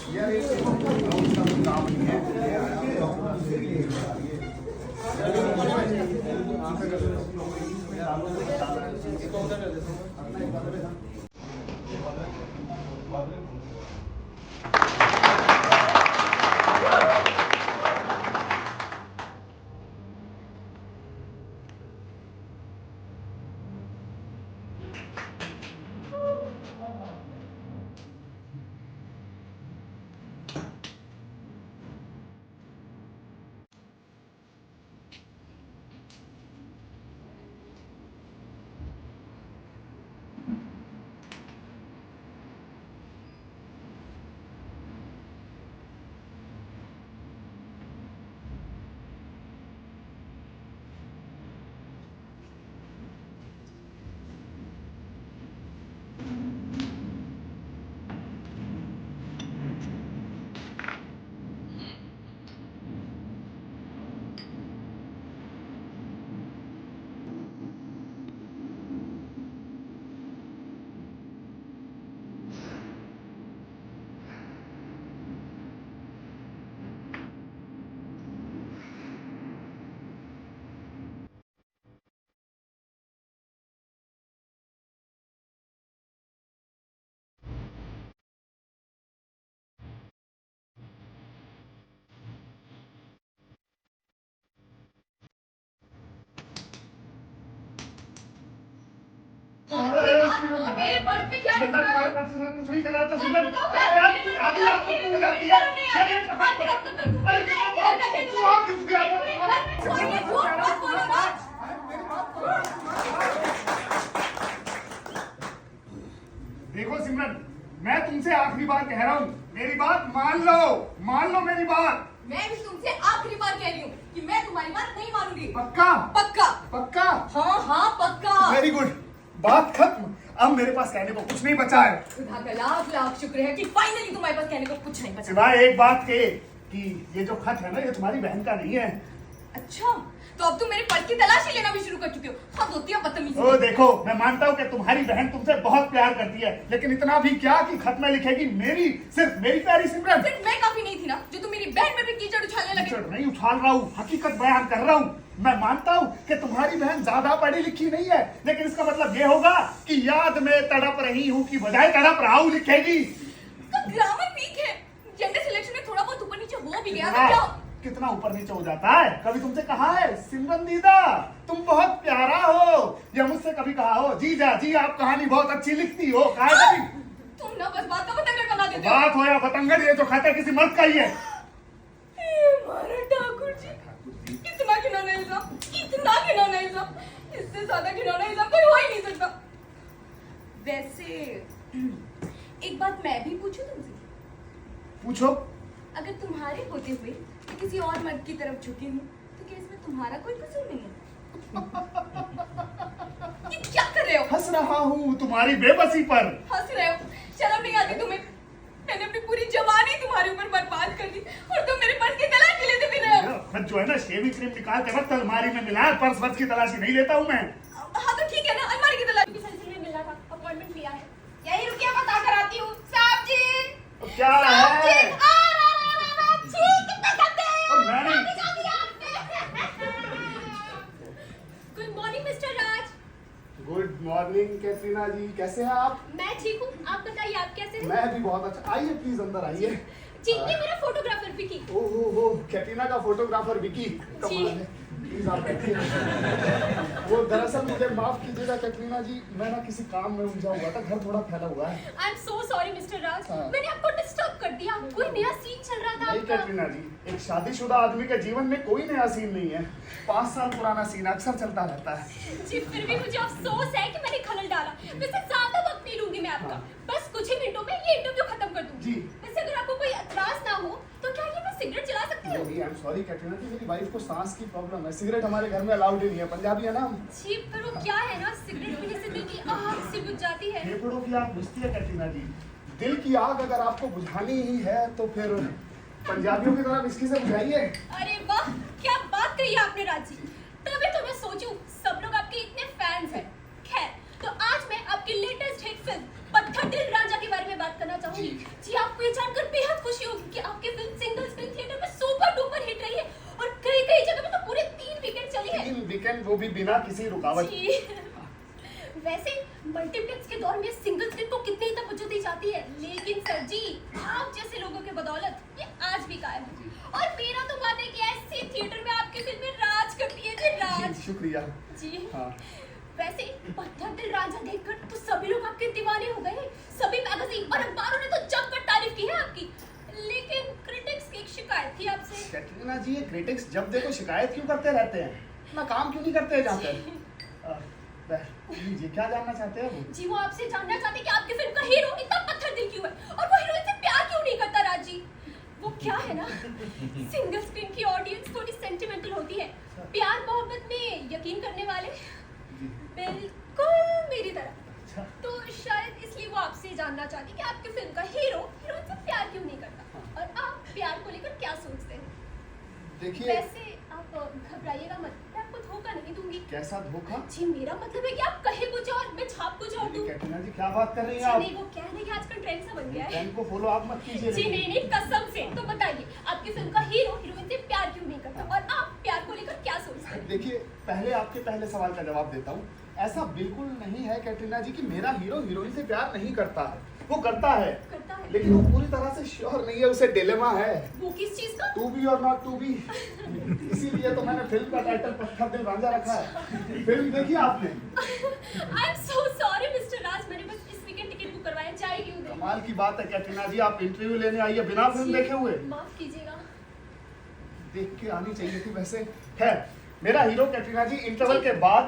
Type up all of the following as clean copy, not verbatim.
यार ये उसका काम नहीं है। मेरे पर्स में क्या देखो सिमरन, मैं तुमसे आखिरी बार कह रहा हूँ, मेरी बात मान लो मेरी बात। मैं भी तुमसे आखिरी बार कह रही हूँ कि मैं तुम्हारी बात नहीं मानूंगी। पक्का? पक्का पक्का? हाँ पक्का। वेरी गुड, बात खत्म। अब मेरे पास कहने को कुछ नहीं बचा है। खुदा का लाख लाख शुक्र है कि फाइनली तुम्हारे पास कहने को कुछ नहीं बचा। सिवाय एक बात के कि ये जो खत है ना, ये तुम्हारी बहन का नहीं है। अच्छा, तो अब तुम मेरे पर्स की तलाशी लेना भी शुरू कर चुके हो। हाँ होती है बदतमीजी। ओ देखो, मैं मानता हूँ कि तुम्हारी बहन तुमसे बहुत प्यार करती है, लेकिन इतना भी क्या कि खत में लिखेगी सिर्फ मेरी प्यारी सिमरन। सिर्फ मैं काफी नहीं थी ना, जो तुम मेरी बहन में भी कीचड़ उछालने लगे। कीचड़ नहीं उछाल रहा हूँ, हकीकत बयान कर रहा हूँ। मैं मानता हूँ कि तुम्हारी बहन ज्यादा पढ़ी लिखी नहीं है, लेकिन इसका मतलब ये होगा कि याद में तड़प रही हूँ की बजाय तड़प रहा हूँ लिखेगी। तो ग्रामर वीक है, जेंडर सिलेक्शन में थोड़ा बहुत ऊपर नीचे हो भी गया तो क्या? कितना ऊपर नीचे हो जाता है? कभी तुमसे कहा है सिमरन दीदा तुम बहुत प्यारा हो, या मुझसे कभी कहा हो जीजा जी आप कहानी बहुत अच्छी लिखती हो? कहा है कभी? तुम ना बस बात का बतंगड़ बना देते हो। बात हो या बतंगड़, ये जो खाता किसी मर्द का ही है। हमारा ठाकुर जी, कितना घिनौना इल्जाम, कितना घिनौना इल्जाम। इससे ज्यादा घिनौना इल्जाम कोई हो ही नहीं सकता। वैसे एक बात मैं भी पूछूं तुमसे? पूछो। अगर तुम्हारे होते हुए किसी और मर्द की तरफ झुकी हूँ तो क्या इसमें तुम्हारा कोई कसूर नहीं है? ये क्या कर रहे हो? हंस रहा हूँ तुम्हारी बेबसी पर। हंस रहे हो? शर्म नहीं आती तुम्हें? मैंने अपनी पूरी जवानी तुम्हारे ऊपर बर्बाद कर दी और तुम मेरे पर्स की तलाशी लेते भी रहे हो। खत जो है ना शेविंग क्रीम निकाल के वक्त अलमारी में मिला है, पर्स की तलाशी नहीं लेता हूँ मैं। हाँ तो ठीक है ना, अलमारी की तलाशी सिलसिले में मिला था, अपॉइंटमेंट लिया है। यही रुकिए, बता कर आती हूँ। साहब जी, क्या है? गुड मॉर्निंग मिस्टर राज। गुड मॉर्निंग कैटरीना जी, कैसे हैं आप? मैं ठीक हूँ, आप बताइए आप कैसे हैं? मैं भी बहुत अच्छा। आइए प्लीज अंदर आइए। जी, ये मेरा फोटोग्राफर विकी। ओहो कैटरीना का फोटोग्राफर विकी, कमाल है। प्लीज आप बैठिए। वो दरअसल मुझे माफ कीजिएगा कैटरीना जी, मैं ना किसी काम में उलझा हुआ था, घर थोड़ा फैला हुआ है। I am so sorry mister Raj, हाँ। मैंने आपको डिस्टर्ब कर दिया। कोई नया सीन चल रहा था नहीं आपका? कैटरीना जी, एक शादीशुदा आदमी के जीवन में कोई नया सीन नहीं है। 5 साल पुराना सीन अक्सर चलता रहता है। जी, फिर भी मुझे अफसोस है कि मैंने खलल डाला। वैसे ज्यादा वक्त नहीं लूंगी मैं आपका, बस कुछ ही मिनटों में ये इंटरव्यू खत्म कर दूंगी। जी। वैसे अगर आपको कोई एतराज ना हो तो क्या ये मैं सिगरेट चला सकती हूँ? नहीं, आई एम सॉरी कैटरीना जी, मेरी वाइफ को सांस की प्रॉब्लम है, सिगरेट हमारे घर में अलाउड ही नहीं है। पंजाबी है ना हम। जी, पर वो क्या है ना, सिगरेट पीने से दिल की आग सी बुझ जाती है। फेफड़ों की आग बुझती है कैटरीना जी। दिल की आग अगर आपको बुझानी ही है तो फिर पंजाबियों की तरह विस्की से बुझाइए। अरे वाह, क्या बात कही आपने राज जी। तभी तो मैं सोचूं सब लोग आपके इतने फैंस हैं। खैर, तो आज मैं आपकी लेटेस्ट हिट फिल्म पत्थर दिल राजा के बारे में बात करना चाहूंगी। जी, आपको ये जानकर बेहद खुशी होगी कि आपकी फिल्म सिंगल स्क्रीन थिएटर में सुपर डुपर हिट रही है और कई कई जगह में तो पूरे 3 वीकेंड चली है। 3 वीकेंड, वो भी बिना किसी रुकावट। जी। वैसे मल्टीप्लेक्स के दौर में सिंगल स्क्रीन को कितनी तवज्जो दी जाती है, लेकिन सर जी आप जैसे लोगों के बदौलत ये आज भी कायम है। और मेरा तो मानना है कि ऐसे थिएटर में आपकी फिल्में राज करती है जी, राज। शुक्रिया जी। हाँ। वैसे पत्थर दिल राजा देखकर तो सभी लोग आपके दीवाने हो गए। सभी मैगजीन और अखबारों ने तो जमकर तारीफ की है आपकी, लेकिन क्रिटिक्स की एक शिकायत थी आपसे। कैटरीना जी, ये क्रिटिक्स जब देखो शिकायत क्यों करते रहते हैं? अपना काम क्यों नहीं करते जाकर? जी क्या जानना चाहते हैं वो? जी वो आपसे जानना चाहते हैं कि आपकी फिल्म का हीरो इतना पत्थर दिल क्यों है और वो हीरोइन से प्यार क्यों नहीं करता राज जी। वो क्या है ना, सिंगल स्क्रीन की ऑडियंस थोड़ी सेंटिमेंटल होती है, प्यार मोहब्बत में यकीन करने वाले, बिल्कुल मेरी तरह। तो शायद इसलिए वो आपसे जानना चाहती कि आपकी फिल्म का हीरो हीरोइन से प्यार क्यों नहीं करता और आप प्यार को लेकर क्या सोचते हैं। देखिए, वैसे आप घबराइएगा मत, मैं आपको धोखा नहीं दूंगी। कैसा धोखा? जी मेरा मतलब है कि आप कहे कुछ और मैं छाप कुछ और दूं। कैटरीना जी क्या बात कर रही हैं आप? नहीं वो कहने कि आजकल ट्रेंड सा बन गया है। ट्रेंड को फॉलो आप मत कीजिए। जी नहीं कसम से। तो बताइए आपकी फिल्म का हीरो हीरोइन से प्यार क्यों नहीं करता और आप प्यार को लेकर क्या सोचते हैं। देखिए, पहले आपके पहले सवाल का जवाब देता हूँ। ऐसा बिल्कुल नहीं है कैटरीना जी कि मेरा हीरो हीरोइन से प्यार नहीं करता है, वो करता है लेकिन वो पूरी तरह से श्योर नहीं है, उसे डिलेमा है। वो किस चीज का? टू बी और नॉट टू बी। इसीलिए तो मैंने फिल्म का टाइटल पत्थर दिल रांझा रखा है। फिल्म देखी आपने? I am so sorry mister Raj, मैंने बस इस वीकेंड टिकट बुक करवाया, जाएगी उधर। कमाल की बात है कैटरीना जी, आप इंटरव्यू लेने आई है बिना फिल्म देखे हुए? माफ कीजिएगा। देख के आनी चाहिए थी वैसे। है मेरा हीरो कैटरीना जी इंटरवल के बाद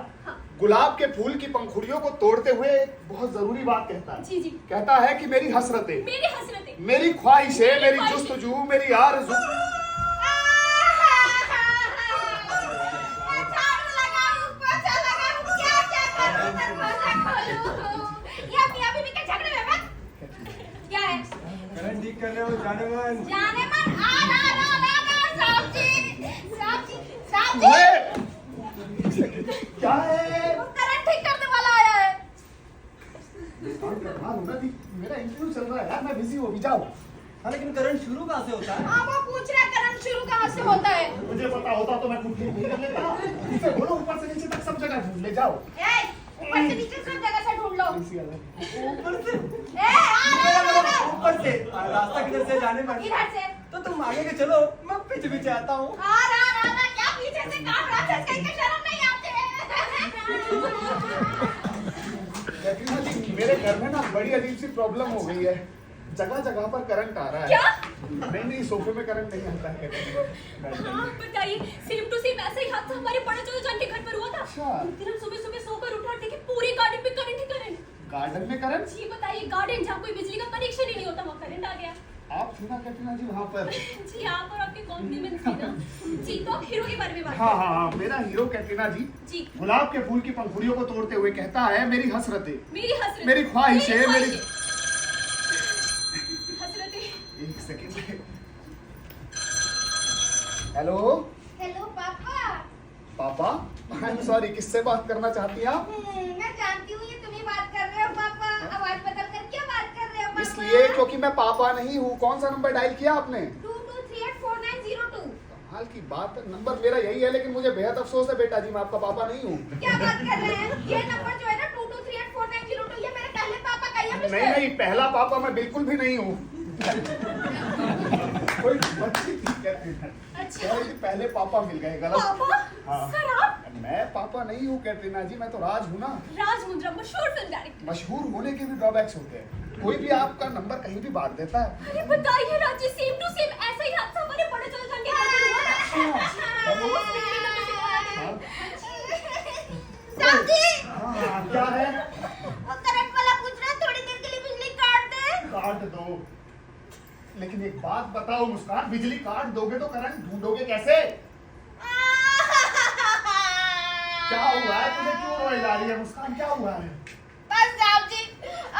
गुलाब के फूल की पंखुड़ियों को तोड़ते हुए एक बहुत जरूरी बात कहता है। जी जी। कहता है कि मेरी हसरतें, मेरी ख्वाहिशें, मेरी जुस्तजू, मेरी आरज़ू। करंट ठीक कर रहे हो जाने मन। जाने मन साहब जी क्या है? वो करंट ठीक करने वाला आया है। मेरा इंटरव्यू चल रहा है यार, मैं बिजी हूँ, अभी जाओ। हाँ लेकिन करंट शुरू कहाँ से होता है? हाँ वो पूछ रहा है करंट शुरू कहाँ से होता है। मुझे पता होता तो मैं कुछ नहीं कर लेता। इसे बोलो ऊपर से नीचे तक सब जगह ढूंढ ले जाओ। ऊपर से नीचे सब जगह से ढूंढ लो। ऊपर से? ऊपर से? रास्ता किधर से जाने मन? इधर से। तो तुम आगे के चलो, मैं पीछे पीछे आता हूँ। क्या पीछे से काट रहा है, कहीं शर्म नहीं आती है। मेरे घर में ना बड़ी अजीब सी प्रॉब्लम हो गई है, जगह जगह पर करंट आ रहा है। क्या? नहीं सोफे में करंट नहीं आता है। हाँ बताइए, सेम टू सेम ऐसा ही हादसा हमारे बड़े चलो जान के घर पर हुआ था। अच्छा। एक दिन हम सुबह सुबह सोकर उठा और देखे पूरे गार्डन में करंट ही करंट। गार्डन में करंट? जी बताइए, गार्डन जहाँ कोई बिजली का कनेक्शन ही नहीं होता वहाँ करंट आ गया। आप थी ना कैटरीना जी वहाँ पर? जी आप और आपके कॉम्प्लीमेंट्स थी ना। जी तो आप हीरो के बारे में बात हाँ, मेरा हीरो कैटरीना जी गुलाब के फूल की पंखुड़ियों को तोड़ते हुए कहता है मेरी हसरतें, मेरी ख्वाहिशें, मेरी हसरतें। एक सेकंड। हेलो पापा। पापा, आई एम सॉरी, किससे बात करना चाहती हैं आप? मैं जानती हूँ ये तुम ही बात कर रहे हो पापा। आवाज बदल कर क्या बात कर रहे हो पापा? इसलिए क्योंकि मैं पापा नहीं हूँ। कौन सा नंबर डायल किया आपने? 22384902। कमाल की बात है, नंबर मेरा यही है, लेकिन मुझे बेहद अफसोस है बेटा जी, मैं आपका पापा नहीं हूँ। क्या बात कर रहे हैं? ये नंबर जो है ना 22384902, ये मेरे पहले पापा का ही है। नहीं, पहला पापा मैं बिल्कुल भी नहीं हूँ। कोई बच्ची थी कैटरीना, अच्छा पहले पापा मिल गए। गलत? पापा? हाँ। सर आप? मैं पापा नहीं हूँ कैटरीना जी, मैं तो राज हूँ ना। राज मुंद्रा, मशहूर फिल्म डायरेक्टर। मशहूर होने के भी ड्रॉबैक्स होते हैं, कोई भी आपका नंबर कहीं भी बांट देता है। अरे बताइए Raj ji, same to same ऐसा ही हादसा हमारे बड़े चलो जान के घर पर हुआ था। साहब जी, हाँ, क्या है? वो करंट वाला पूछ रहा है थोड़ी देर के लिए बिजली काट दे। काट दो, लेकिन एक बात बताओ मुस्कान, बिजली काट दोगे तो करंट ढूंढोगे कैसे? क्या हुआ है तुझे, क्यों रोई जा रही है मुस्कान, क्या हुआ है? बस साहब जी,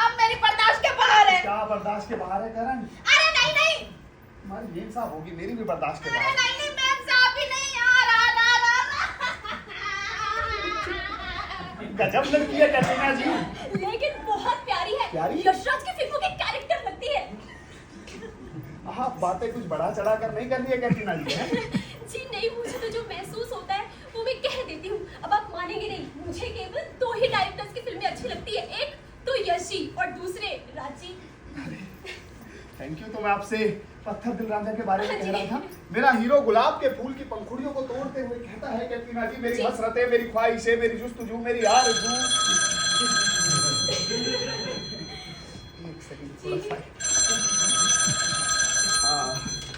अब मेरी बर्दाश्त के बाहर है। क्या बर्दाश्त के बाहर है करंट? अरे नहीं, हमारी मेम साहब होगी, मेरी भी बर्दाश्त के अरे बाहर। नहीं, मैम साहब भी नहीं। गजब लड़की है कैटरीना जी। लेकिन बहुत प्यारी है। प्यारी? यशराज की फिल्मों के कैरेक्टर लगती है। आप बातें कुछ बढ़ा चढ़ा कर नहीं कर रही है कैटरीना जी हैं? जी नहीं, मुझे तो जो महसूस होता है वो मैं कह देती हूँ। अब आप मानेंगे नहीं, मुझे केवल 2 ही डायरेक्टर्स की फिल्में अच्छी लगती है, एक तो यश जी और दूसरे राजी। Thank you. तो मैं आपसे पत्थर दिल रांझा के बारे में कह रहा था। मेरा हीरो गुलाब के फूल की पंखुड़ियों को तोड़ते हुए कहता है कैटरीना जी, मेरी हसरतें, मेरी ख्वाहिशें, मेरी जुस्तजू, मेरी आरज़ू। एक सेकंड थोड़ा सा।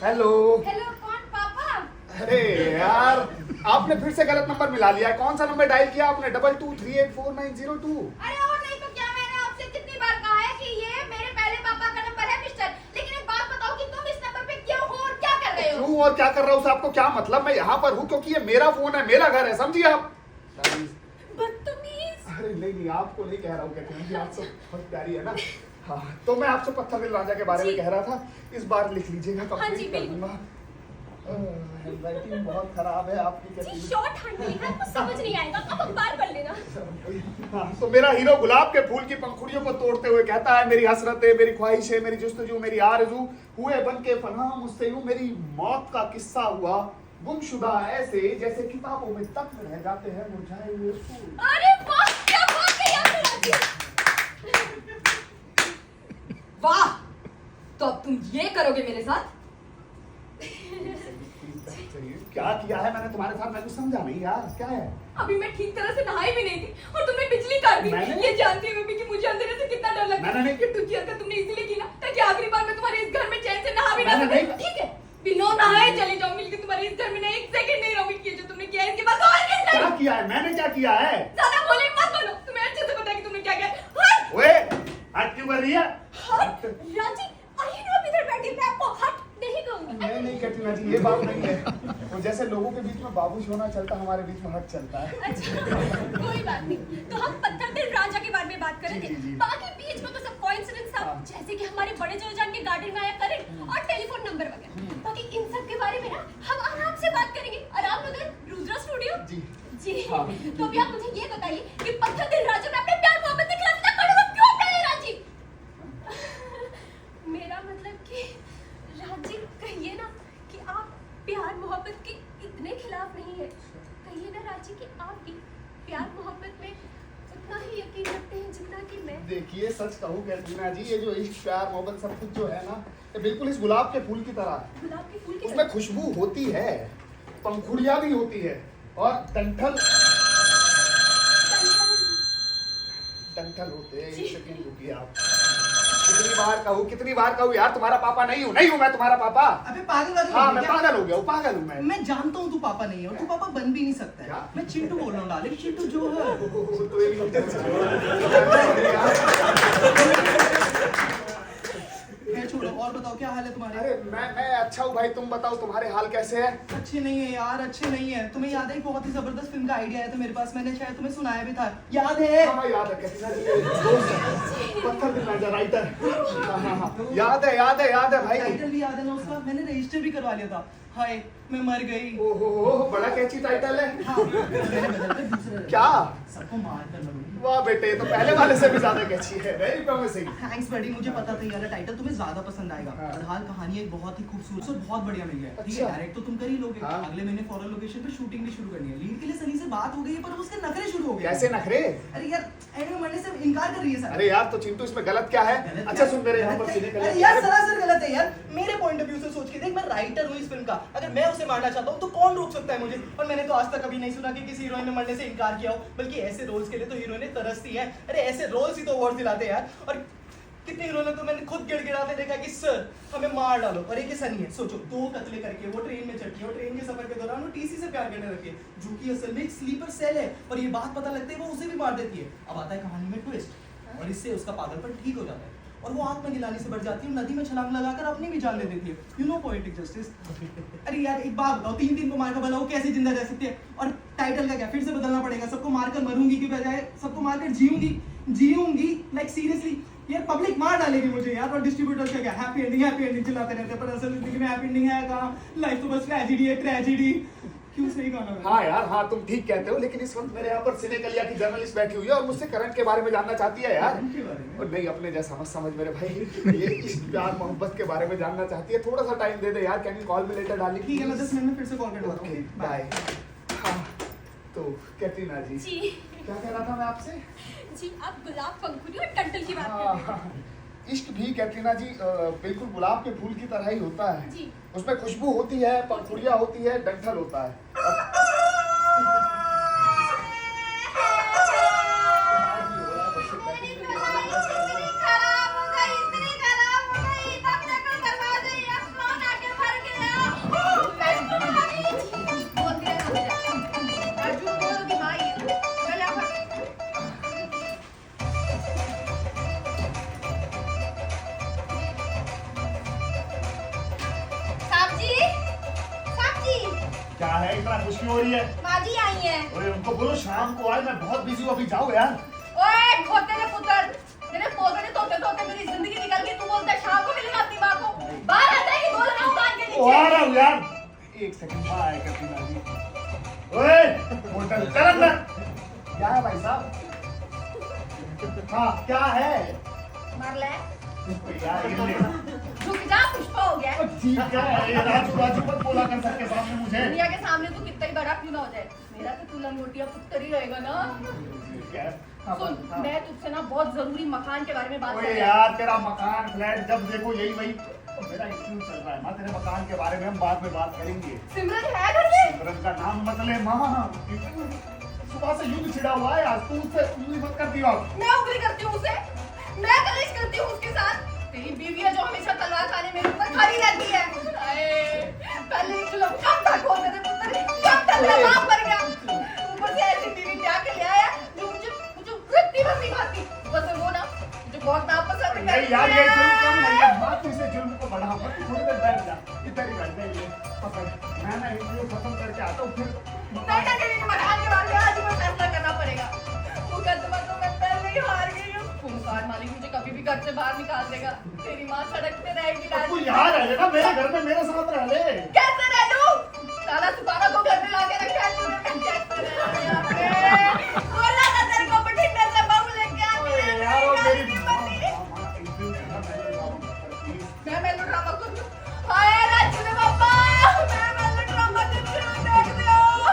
हेलो। हेलो, कौन? पापा? अरे यार, आपने फिर से गलत नंबर मिला लिया है। कौन सा नंबर डायल किया आपने? 22384902। अरे और नहीं तो क्या, मैंने आपसे कितनी बार कहा है कि ये मेरे पहले पापा का नंबर है मिस्टर। लेकिन एक बात बताओ कि तुम इस नंबर पे क्यों हो और क्या कर रहे हो? क्यों और क्या कर रहा हूँ, आपको क्या मतलब? मैं यहाँ पर हूँ क्योंकि ये मेरा फोन है, मेरा घर है, समझिए आप। बदतमीज। अरे नहीं, आपको नहीं कह रहा हूँ कैटरीना जी, आप तो बहुत प्यारी है ना। हाँ, तो मैं आपसे पत्थर दिल रांझा के बारे में कह रहा था। इस बार लिख लीजिएगा, कंप्लीट कर दूंगा। हैंडराइटिंग बहुत खराब है आपकी जी कैटरीना। शॉर्ट हैंड में लिखा है, आपको समझ नहीं आएगा, आप अखबार पढ़ लेना। हाँ, तो मेरा हीरो गुलाब के फूल की पंखुड़ियों को तोड़ते हुए कहता है, मेरी हसरतें, मेरी ख्वाहिशें, मेरी जुस्तजू, मेरी आरज़ू हुए बन के फना मुझसे यूं। मेरी मौत का किस्सा हुआ गुमशुदा ऐसे जैसे किताबों में तक रह जाते हैं मुरझाए हुए फूल। अरे वाह, क्या बात है यार राजी। वाह, तो अब तुम ये करोगे मेरे साथ? क्या किया है मैंने तुम्हारे साथ? मैं कुछ समझा नहीं यार, क्या है? अभी मैं ठीक तरह से नहाई भी नहीं थी और तुमने बिजली काट दी। मैंने? ये जानते हुए भी कि मुझे अंधेरे से कितना डर लगता मैंने है। नहीं। कि तुझे हरकत तुमने इसलिए की ना ताकि आखिरी बार मैं तुम्हारे इस घर में चैन से नहा भी ना मैंने सकूं। नहीं। ठीक है, बिना नहाए चली जाऊंगी, लेकिन तुम्हारे इस घर में ना एक सेकंड नहीं रहूंगी। ये जो तुमने किया है इसके बाद और किस क्या किया है मैंने? क्या किया है? ज्यादा बोले मत बोलो, तुम्हें अच्छे से पता है कि तुमने क्या किया है। हट! ओए, हट क्यों कर रही है? हट राजी, आइए ना, इधर बैठिए, मैं आपको हट नहीं कहूंगी। नहीं कैटरीना जी, ये बात नहीं है। तो जैसे लोगों के बीच में बाबूश होना चलता, हमारे बीच में हट चलता है। अच्छा, कोई बात नहीं। तो हम पत्थर दिल रांझा के बारे में बात कर रहे जी, थे। जी, जी। बाकी बीच में तो सब कोइंसिडेंस था, हाँ। जैसे कि हमारे बड़े जोजान के गार्डन में आया करंट और टेलीफोन नंबर वगैरह। बाकी इन सब के बारे में ना हम आराम से बात करेंगे, आराम नगर रुद्रा स्टूडियो। जी। जी। हाँ। तो अभी आप मुझे ये बताइए कि पत्थर दिल रांझा में अपने प्यार मोहब्बत के खिलाफ इतना कड़वा क्यों अपनाए राजी? मेरा मतलब कि राजी, कहिए ना कि आप प्यार मोहब्बत के इतने खिलाफ नहीं है। कहिए ना राजी कि आप भी प्यार मोहब्बत में उतना ही यकीन रखते हैं जितना कि मैं। देखिए, सच कहूँ कैटरीना जी, ये जो इश्क, प्यार, मोहब्बत सब कुछ जो है ना, ये बिल्कुल इस गुलाब के फूल की तरह है। गुलाब के फूल की उसमें खुशबू होती है, पंखुड़ियां भी होती है और डंठल होते हैं। एक सेकंड रुकिए आप। कितनी बार कहूँ यार, तुम्हारा पापा नहीं हूँ मैं तुम्हारा पापा। अबे पागल हाँ, मैं पागल हो गया हूँ, पागल हूँ मैं। मैं जानता हूँ तू पापा नहीं है और तू पापा बन भी नहीं सकता क्या? है। मैं चिंटू बोल रहा हूँ डार्लिंग, चिंटू जो है। तो ये मैं छोड़ो, और बताओ क्या हाल है तुम्हारे? अरे मैं अच्छा हूँ भाई, तुम बताओ तुम्हारे हाल कैसे है? अच्छे नहीं है यार, अच्छे नहीं है। तुम्हें याद है, एक बहुत ही जबरदस्त फिल्म का आइडिया आया था मेरे पास, मैंने शायद तुम्हें सुनाया भी था, याद है? हाँ याद है कैटरीना जी, दोस्त है, पत्थर दिल रांझा राइटर। हाँ, याद है भाई। टाइटल भी याद है ना उसका, मैंने रजिस्टर भी करवा लिया था। हाय मैं मर गई। ओहो, बड़ा कैची टाइटल है। हाँ, मैंने बदल कर दूसरा क्या? सबको मार कर मरूंगी। वाह बेटे, तो पहले वाले से भी ज्यादा कैची है। Very promising. थैंक्स बड़ी, मुझे पता था यार टाइटल तुम्हें ज्यादा पसंद आएगा। हाँ। बहरहाल कहानी एक बहुत ही खूबसूरत और बहुत बढ़िया मिल गया। ठीक है, अच्छा। डायरेक्ट तो तुम कर ही लोगे। हाँ। अगले महीने फॉरेन लोकेशन पे शूटिंग भी शुरू करनी है। लीड के लिए सनी से बात हो गई है, पर उसके नखरे शुरू हो गए। कैसे नखरे? अरे यार एंड में मरने से इनकार कर रही है सर। अरे यार, तो चिंटू इसमें गलत क्या है? गलत अच्छा क्या? सुन, मेरे यहाँ पर गलत सीने है। का अरे यार सरासर गलत है यार, मेरे पॉइंट ऑफ व्यू से सोच के देख, मैं राइटर हूँ इस फिल्म का। अगर मैं उसे मारना चाहता हूँ तो कौन रोक सकता है मुझे? और मैंने तो आज तक कभी नहीं सुना कि किसी हीरोइन ने मरने से इनकार किया हो, बल्कि ऐसे रोल्स के लिए तो हीरोइनें तरसती है। अरे ऐसे रोल्स ही तो अवार्ड दिलाते हैं यार। और कितने हीरोइनें तो मैंने खुद गिड़गिड़ाते देखा कि सर हमें मार डालो। और एक सनी है, सोचो, 2 कत्ले करके वो ट्रेन में चढ़ती है और ट्रेन के सफर के दौरान वो टीसी से प्यार करने लगती है, जो कि असल में एक स्लीपर सेल है। और ये बात पता लगते ही वो उसे भी मार देती है। अब आता है कहानी में ट्विस्ट, और इससे उसका पागलपन ठीक हो जाता है और वो आत्मगिलानी से बढ़ जाती है, नदी में छलांग लगाकर अपनी भी जान ले देती है। You know poetic justice. अरे यार एक बात बताओ, 3 को मारकर भला वो कैसे जिंदा रह सकती है? और टाइटल का क्या, फिर से बदलना पड़ेगा? सबको मारकर मरूंगी की बजाय सबको मारकर जीऊंगी लाइक सीरियसली यार, पब्लिक मार डालेगी मुझे यार। और डिस्ट्रीब्यूटर का क्या, हैप्पी एंडिंग चिल्लाते रहते हैं, पर असल जिंदगी में हैप्पी एंडिंग है कहाँ? लाइफ तो बस ट्रेजेडी है, ट्रेजेडी। क्यों सही कहा ना? हाँ यार, हाँ तुम ठीक कहते हो, लेकिन इस वक्त मेरे यहाँ पर सिनेकलिया की जर्नलिस्ट बैठी हुई है और मुझसे करंट के बारे में जानना चाहती है यार। के बारे में? और नहीं, अपने जैसा मत समझ मेरे भाई, ये इश्क प्यार मोहब्बत के बारे में जानना चाहती है। थोड़ा सा टाइम दे दे यार, can you call me later darling? ठीक है, मैं 10 मिनट में फिर से कॉल करता ओके हूँ। बाय। हाँ तो कैटरीना जी, जी क्या कह रहा था मैं आपसे? जी, आप गुलाब, पंखुड़ी और टंटल की बात कर रहे हैं। हाँ, इश्क भी कैटरीना जी बिल्कुल गुलाब के फूल की तरह ही होता है। जी। उसमें खुशबू होती है, पंखुड़ियाँ होती है, डंठल होता है। इतनी खराब हो गई, इतनी खराब हो गई, तब देखो दरवाजे आसमान आके भर गया। बोल दिया ना मुझे। अर्जुन बोलोगी भाई, चल यहाँ पर। साहब जी, साहब जी, क्या है, इतना खुशी हो रही है? माँ जी आई हैं। ओए उनको बोलो शाम को आए, मैं बहुत बिजी हूँ, अभी जाओ यार। ओए खोते ने पुत्र, तेरे पोते ने तोते तोते मेरी जिंदगी निकल गई। तू बोलता है शाम को मिलना अपनी माँ को। बाहर आ जाएगी, बोल रहा हूँ कान के ओ, आ नीचे। रहा हूँ यार, एक सेकंड। बाय कैटरीना जी। ओए होटल चल अंदर। क्या है भाई साहब? हाँ क्या है? मार ले। यार ये ले। रुक जा, पुष्पा हो गया। ठीक है, ये राजू राजू मत बोला कर सबके सामने मुझे। दुनिया के सामने तू कितना ही बड़ा क्यों ना हो जाए, मेरा तो तू लंगोटिया पुत्र ही रहेगा ना। हाँ, सुन, हाँ। मैं तुझसे ना बहुत जरूरी मकान के बारे में बात कर ओए रही हूँ। यार, तेरा मकान फ्लैट जब देखो यही वही। मेरा क्यों चल रहा है माँ, तेरे मकान के बारे में हम बाद में बात करेंगे। सिमरन है घर में? सिमरन का नाम मत ले माँ, सुबह से युद्ध छिड़ा हुआ है, आज तू उससे उंगली मत कर दियो। मैं उंगली करती हूँ उसे, मैं कलेश करती हूँ उसके साथ। तेरी बीवी है जो हमेशा तलवार खाने मेरे ऊपर खड़ी रहती है। अरे, पहले एक लोग कब तक हो मेरे पुत्र, कब तक मेरा बाप मर गया। ऊपर से ऐसी बीवी ब्याह के ले आया जो मुझे वृत्ति में सिखाती। ऊपर से वो ना मुझे बहुत नापसंद करती नहीं यार, ये है। जुल्म कम नहीं है, बात तू इसे जुल्म को बढ़ा मत, तू थोड़ी देर बैठ जा, इधर ही बैठ जा, ये पकड़। मैं ना इंटरव्यू खत्म करके आता हूँ फिर। नहीं, मकान के बारे में आज ही मुझे फैसला करना पड़ेगा। मुकदमा तो मैं पहले ही हार गई हूँ। मकान मालिक मुझे कभी भी घर से बाहर निकाल देगा। तेरी माँ सड़क पे रहेगी। तू यहाँ रह लेना, मेरे घर में मेरे साथ रह ले। कैसे रह लूं? साला सुपारा को घर में लाके रखा है तूने, मैं कैसे रह लूं यहाँ पे? बोला था तेरे को बठिंडे से बहू लेके आती है। यार और मेरी नहीं माँ, बनती। माँ, इंटरव्यू करना मैंने प्लीज। मैं मेलोड्रामा कर दूं? हाय राजू बाबा, मैं मेलोड्रामा देख रही हूँ।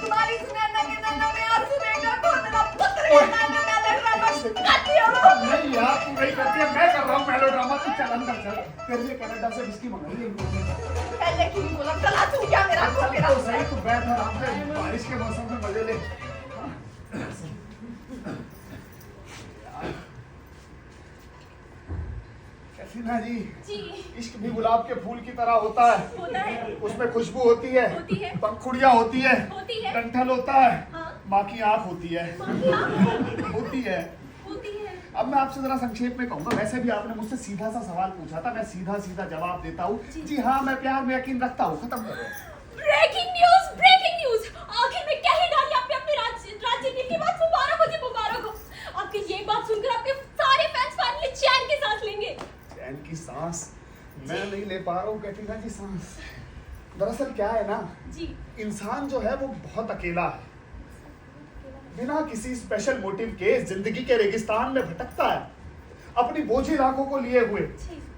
तुम्हारी सुनैना के नैना में और सुनेगा तो तेरा पुत्र के नैना में मेलोड्रामा करती हो। नहीं यार, तू नहीं करती है, मैं कर रहा हूँ मेलोड्रामा। तू चल अंदर चल, तेरे लिए कनाडा से विस्की मंगाई है। पहले क्यों नहीं बोला? गला तू क्या मेरा चल मेरा तो सही, तू बैठ आराम से, बारिश के मौसम में मजे ले। कैटरीना जी, जी इश्क भी गुलाब के फूल की तरह होता है। होता है। उसमें खुशबू होती है, होती है। पंखुड़ियाँ होती है, होती है। डंठल होता है, हाँ। माँ की आँख होती है। माँ की आँख होती है। होती है। अब मैं आपसे जरा संक्षेप में कहूंगा, वैसे भी आपने मुझसे सीधा सा सवाल पूछा था, मैं सीधा सीधा जवाब देता हूँ। जी हाँ, मैं प्यार में यकीन रखता हूँ। खत्म करो। Breaking news, breaking news. आखिर में क्या ही डाली आपने अपनी राजनीति की बात। मुबारक हो जी, मुबारक हो। आपकी ये बात सुनकर आपके सारे फैंस फाइनली चैन की सांस लेंगे। चैन की सांस मैं नहीं ले पा रहा हूँ कैटरीना जी, सांस। दरअसल क्या है ना, जी इंसान जो है वो बहुत अकेला है, बिना किसी स्पेशल मोटिव के जिंदगी के रेगिस्तान में भटकता है, अपनी बोझिल आंखों को लिए हुए,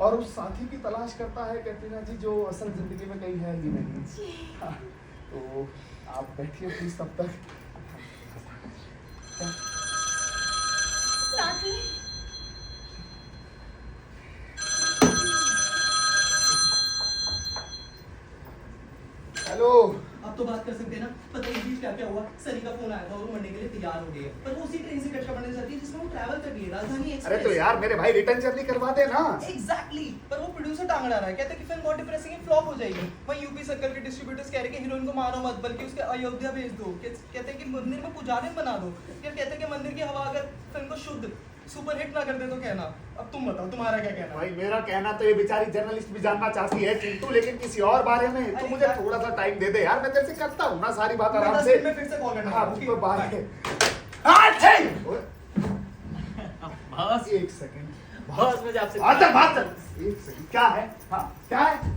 और उस साथी की तलाश करता है कैटरीना जी जो असल जिंदगी में कहीं है ही नहीं। हाँ, तो आप बैठिए प्लीज तब तक। साथी हेलो। अब तो बात कर सकते हैं ना? पता है बीच क्या क्या हुआ? सनी का फोन आया था और वो मरने के लिए तैयार हो गई है, पर वो उसी ट्रेन से कटरा बनने जाती है जिसमें वो ट्रैवल कर रही है, राजधानी एक्सप्रेस। अरे तो यार मेरे भाई रिटर्न जर्नी करवा दे ना। एग्जैक्टली, पर वो प्रोड्यूसर टांग अड़ा रहा है, कहता है कि फिल्म बहुत डिप्रेसिंग है, फ्लॉप हो जाएगी। वहीं यूपी सर्कल के डिस्ट्रीब्यूटर्स कह रहे हैं कि हीरोइन को मारो मत, बल्कि उसके अयोध्या भेज दो। कहते हैं कि मंदिर में पुजारी बना दो। फिर कहते हैं कि मंदिर की हवा अगर फिल्म को शुद्ध सुपर हिट ना कर दे तो कहना। अब तुम बताओ, तुम्हारा क्या कहना है? भाई मेरा कहना तो ये बेचारी जर्नलिस्ट भी जानना चाहती है चिंटू, लेकिन किसी और बारे में। तू मुझे थोड़ा सा टाइम दे दे यार, मैं तेरे से करता हूँ ना सारी बात आराम से। मैं फिर से कॉल करना। हाँ, ओके, तो बात बाय। है। हाँ, ठीक। बॉस एक सेकंड। बॉस मुझे आपसे बात चल। एक सेकंड, क्या है? हाँ, क्या है?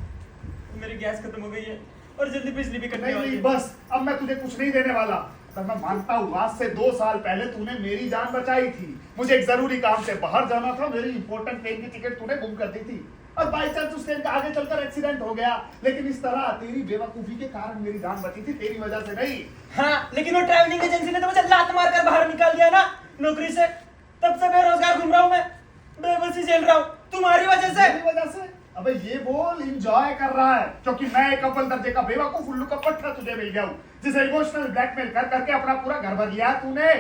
मेरी गैस खत्म हो गई है, और जल्दी बिजली भी कटने नहीं वाली नहीं है। बस अब मैं तुझे कुछ नहीं देने वाला। पर मैं मानता हूँ आज से 2 साल पहले तूने मेरी जान बचाई थी। मुझे एक जरूरी काम से बाहर जाना था, मेरी इंपॉर्टेंट ट्रेन की टिकट तूने गुम कर दी थी और बाई चांस उस ट्रेन का आगे चलकर एक्सीडेंट हो गया। लेकिन इस तरह तेरी बेवकूफी के कारण मेरी जान बची थी, तेरी वजह से नहीं। हाँ, लेकिन वो ट्रैवलिंग एजेंसी ने तो मुझे लात मार कर बाहर निकाल दिया ना नौकरी से। तब से बेरोजगार घूम रहा हूँ मैं, बेबसी झेल रहा हूँ तुम्हारी वजह से। मेरी वजह से? अबे ये बोल इंजॉय कर रहा है क्योंकि मैं एक अव्वल दर्जे का बेवकूफ उल्लू का पट्टा तुझे मिल गया हूँ, जिसे इमोशनल ब्लैकमेल कर करके अपना पूरा घर भर लिया तूने।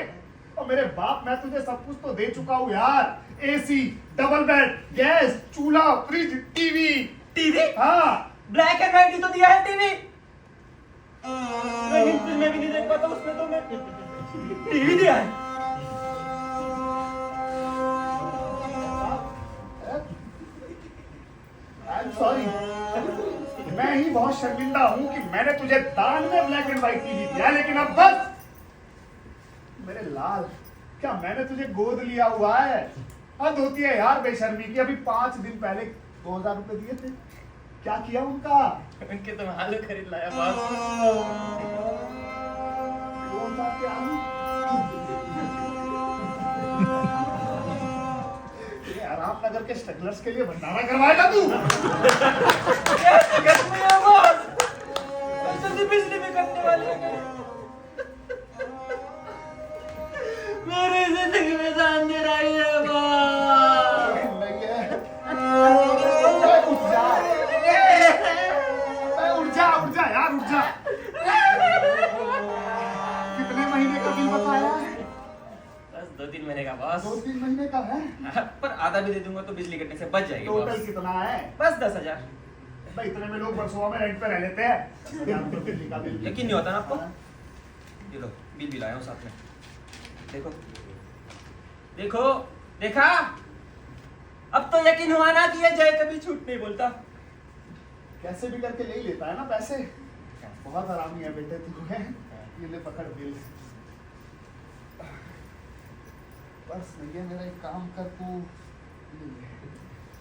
और मेरे बाप मैं तुझे सब कुछ तो दे चुका हूँ यार, एसी, डबल बेड, गैस, चूल्हा, फ्रिज, टीवी। टीवी? हाँ ब्लैक एंड व्हाइट ही तो दिया है टीवी। मैं फिल्में भी नहीं देख पाता उसमें, तो मैं टीवी दिया है। सॉरी, मैं ही बहुत शर्मिंदा हूं कि मैंने तुझे दान में ब्लैक एंड व्हाइट टीवी दिया, लेकिन अब बस। मेरे लाल, क्या मैंने तुझे गोद लिया हुआ है? हद होती है यार बेशर्मी की। अभी 5 दिन पहले 2000 रुपए दिए थे, क्या किया उनका? उनके तो मैं आलू खरीद लाया बॉस। 2000 के आलू? ये आरामनगर के स्ट्रगलर्स के लिए भंडारा करवाएगा तू? जल्दी बिजली भी कटने वाली है। मेरी जिंदगी में जान दे रही है बॉस। नहीं है। उठ जा। उठ जा यार, उठ जा। कितने महीने का बिल बताया है? बस 2-3 महीने का बॉस। 2-3 महीने का है? पर आधा भी दे दूंगा तो बिजली कटने से बच जाएगी टोटल बॉस। कितना है? बस 10,000। भाई इतने में लोग बरसों में रेंट पे रह लेते हैं। बिजली का बिल यकीन नहीं होता ना आपको? ये लो बिल भी लाया हूँ साथ में, देखो देखो, देखा? अब तो यकीन हुआ ना कि ये जय कभी झूठ नहीं बोलता। कैसे भी करके ले ही लेता है ना पैसे। बहुत हरामी है बेटे तू है। ये ले पकड़ बिल। बस भैया मेरा एक काम कर तू।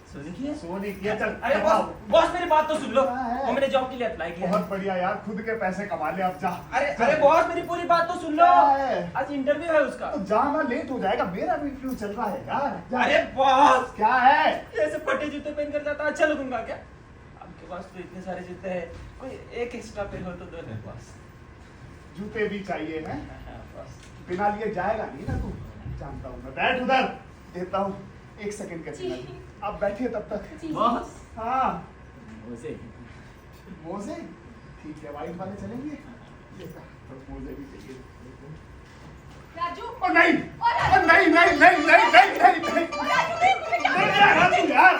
सोनी की है? सोनी किया चल। अरे बॉस, बॉस मेरी बात तो सुन लो। क्या है? वो मैंने जॉब के लिए अप्लाई किया है। बहुत बढ़िया यार, खुद के पैसे कमा ले अब जा। अरे बॉस मेरी पूरी बात तो सुन लो। क्या है? आज इंटरव्यू है उसका। तो जाना लेट हो जाएगा, मेरा भी इंटरव्यू चल रहा है यार। जा। अरे बॉस, क्या है? ऐसे फटे जूते पहन कर जाता अच्छा लगूंगा क्या? आपके पास तो इतने सारे जूते हैं, कोई एक एक्स्ट्रा पेयर हो तो दो ना बॉस। जूते भी चाहिए हैं? हाँ, बॉस। बिना लिए जाएगा नहीं ना तू, जानता हूँ मैं। बैठ उधर, देता हूँ 1 सेकंड का जी। सिग्नल। आप बैठिए तब तक। जी। बॉस हाँ उसे मोजे ठीक है, वाइट वाले चलेंगे। ये तो मोजे भी चाहिए। राजू। ओ नहीं, ओ नहीं नहीं नहीं नहीं नहीं नहीं नहीं। और राजू देख मुझे क्या नहीं यार, राजू यार।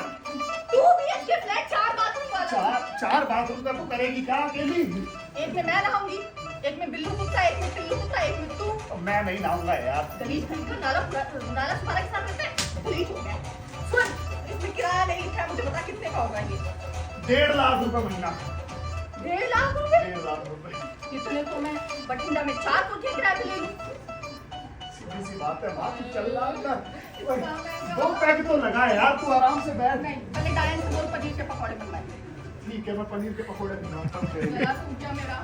2 BHK फ्लैट 4 बाथरूम वाला। चार बाथरूम का तू करेगी क्या अकेली? एक में मैं नहाऊंगी, एक में बिल्लू कुत्ता, एक में पिल्लू कुत्ता, एक में तू। अब मैं नहीं नहाऊंगा यार। गलीज भयंकर नाला तुम्हारा के साथ रहता है, गलीज हो गया। सुन, इसमें किराया नहीं लिखा है, मुझे बता कितने का होगा ये? 1.5 लाख रुपए महीना। 1.5 लाख रुपए? 1.5 लाख रुपए। इतने तो मैं बठिंडा में 4 कोठियां किराए पे ले लूं। सीधी सी बात है, बात चल रहा है ना। 2 पैक तो लगा है यार, तू आराम से बैठ। नहीं, पहले डायन से बोल पनीर के पकौड़े बनवाए। ठीक है, मैं पनीर के पकौड़े बनाता हूँ तेरे लिए। जरा सूख गया मेरा,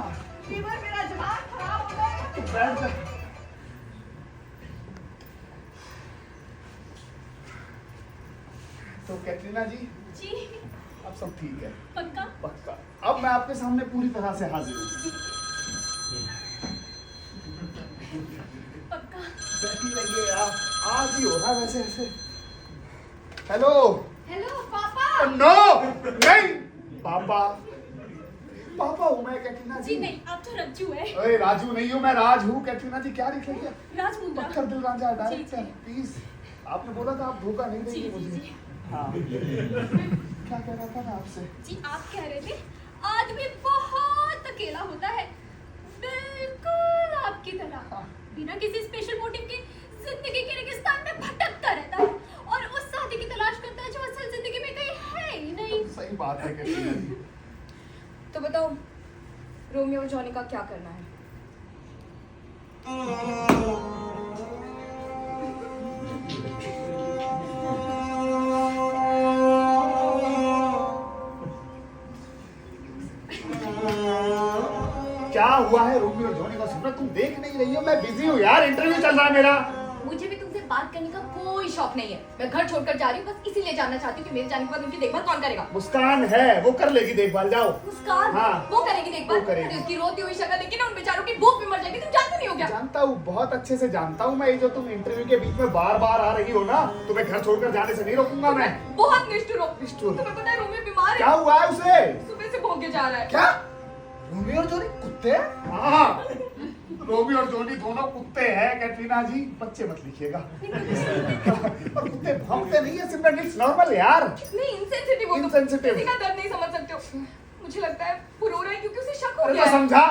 लीवर मेरा दिमाग खराब हो गया। तू बैठ जा। तो कैटरीना जी, जी। अब सब ठीक है? पक्का? पक्का। अब मैं आपके सामने पूरी तरह से हाजिर हूँ। पक्का? बैठी रहिए यार, आज ही हो रहा है वैसे ऐसे। हेलो। हेलो पापा। नो नहीं, पापा पापा हूँ मैं कैटरीना जी नहीं, आप तो रज्जू है। अरे राजू नहीं हूँ मैं, राज हूँ। कैटरीना जी क्या लिख रही है? राज मुंद्रा। पत्थर दिल राजा जी, डायरेक्टर। जी। प्लीज, आपने बोला था आप धोखा नहीं जी देंगे जी मुझे। जी हाँ क्या कह रहा था मैं आपसे? जी, आप कह रहे थे आदमी बहुत अकेला होता है, बिल्कुल आपकी तरह, हाँ। बिना किसी स्पेशल मोटिव के जिंदगी के रेगिस्तान में भटकता रहता है और उस शादी की तलाश करता है जो असल जिंदगी में कहीं है ही नहीं। सही बात है कैटरीना जी। तो बताओ, रोमियो और जॉनी का क्या करना है? क्या हुआ है रोमियो और जॉनी का? सिमरन तुम देख नहीं रही हो? मैं बिजी हूँ यार, इंटरव्यू चल रहा है मेरा। मुझे भी तुमसे बात करने का कोई शौक नहीं है। मैं घर छोड़कर जा रही हूँ बस इसीलिए जानना चाहती हूँ कि मेरे जाने के बाद उनकी देखभाल कौन करेगा। मुस्कान है, वो कर लेगी देखभाल, जाओ। मुस्कान? हाँ। वो करेगी देखभाल? वो करेगी। अरे उसकी रोती हुई शक्ल देखी ना, उन बेचारों की भूख भी मर जाएगी। तुम जानते नहीं हो क्या? जानता हूँ, बहुत अच्छे से जानता हूँ मैं। ये जो तुम इंटरव्यू के बीच में बार बार आ रही हो ना, तुम्हें घर छोड़कर जाने से नहीं रोकूंगा मैं। बहुत निष्ठुर हो। निष्ठुर? तुम्हें पता है रोमियो बीमार क्या है? हुआ है उसे? सुबह से भोगे जा रहा है। क्या रोमियो और जॉनी कुत्ते हैं? हाँ, रोमियो और जॉनी दोनों कुत्ते हैं कैटरीना जी, बच्चे मत लिखिएगा। और कुत्ते भौंकते नहीं है सिमरन, इट्स नॉर्मल यार। कितनी insensitive हो तुम। Insensitive। किसी का दर्द नहीं समझ सकते हो। मुझे लगता है वो रो रहा है क्योंकि उसे शक हो अरे गया तो है। समझा,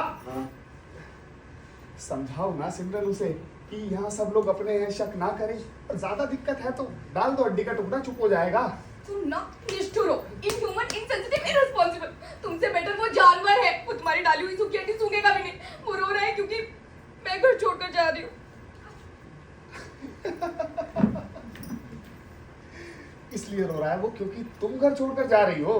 समझाओ ना सिमरन उसे कि यहाँ सब लोग अपने हैं, शक ना करें। और ज्यादा दिक्कत है तो डाल दो हड्डी का टुकड़ा, चुप हो जाएगा। तुम ना निष्ठुर हो, इनह्यूमन, इनसेंसिटिव, इररिस्पांसिबल। तुमसे बेटर वो जानवर है। वो तुम्हारी डाली हुई सूखी हड्डी सूंघेगा भी नहीं। वो रो रहा है क्योंकि मैं घर छोड़कर जा रही हूँ। इसलिए रो रहा है वो क्योंकि तुम घर छोड़कर जा रही हो।